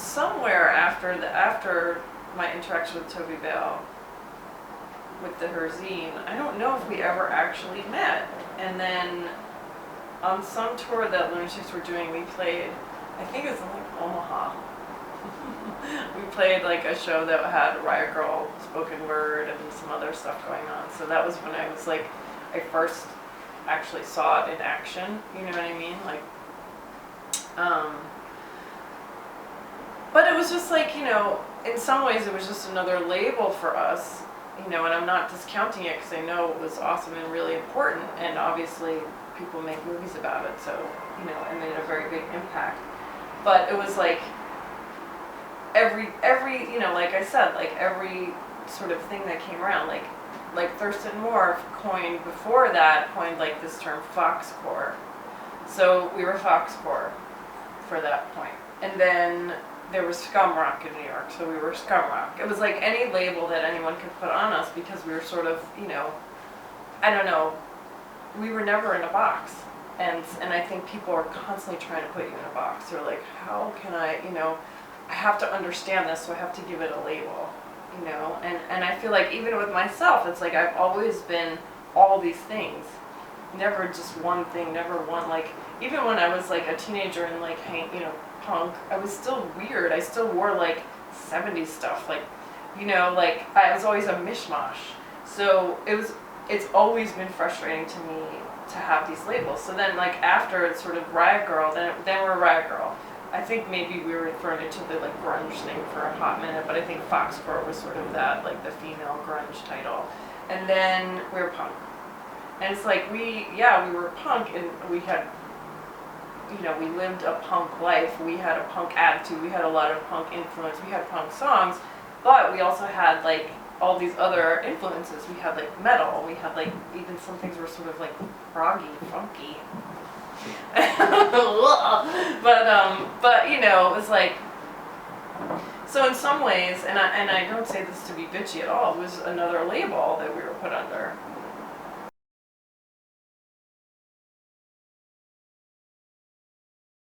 somewhere after my interaction with Toby Bell, with her zine, I don't know if we ever actually met. And then on some tour that Lunachicks were doing, we played, I think it was in like Omaha. We played like a show that had Riot Grrrl spoken word and some other stuff going on. So that was when I was like, I first actually saw it in action, you know what I mean? Like, but it was just like, you know, in some ways it was just another label for us, you know, and I'm not discounting it because I know it was awesome and really important, and obviously people make movies about it, so, you know, it made a very big impact. But it was like, every you know, like I said, like every sort of thing that came around, like Thurston Moore coined like this term Foxcore. So we were Foxcore for that point. And then there was Scum Rock in New York, so we were Scum Rock. It was like any label that anyone could put on us because we were sort of, you know, I don't know, we were never in a box. And I think people are constantly trying to put you in a box. They're like, how can I, you know, I have to understand this, so I have to give it a label, you know? And I feel like even with myself, it's like I've always been all these things. Never just one thing, never one, like, even when I was like a teenager and like, you know, punk, I was still weird. I still wore like 70s stuff, like, you know, like I was always a mishmash. So it's always been frustrating to me to have these labels. So then like after it's sort of Riot Grrrl, then we're Riot Grrrl. I think maybe we were thrown into the like grunge thing for a hot minute, but I think Foxcore was sort of that, like the female grunge title. And then we were punk. And it's like we were punk, and we had, you know, we lived a punk life. We had a punk attitude. We had a lot of punk influence. We had punk songs, but we also had like all these other influences. We had like metal. We had like even some things were sort of like proggy, funky. But you know, it was like, so in some ways, and I don't say this to be bitchy at all, it was another label that we were put under.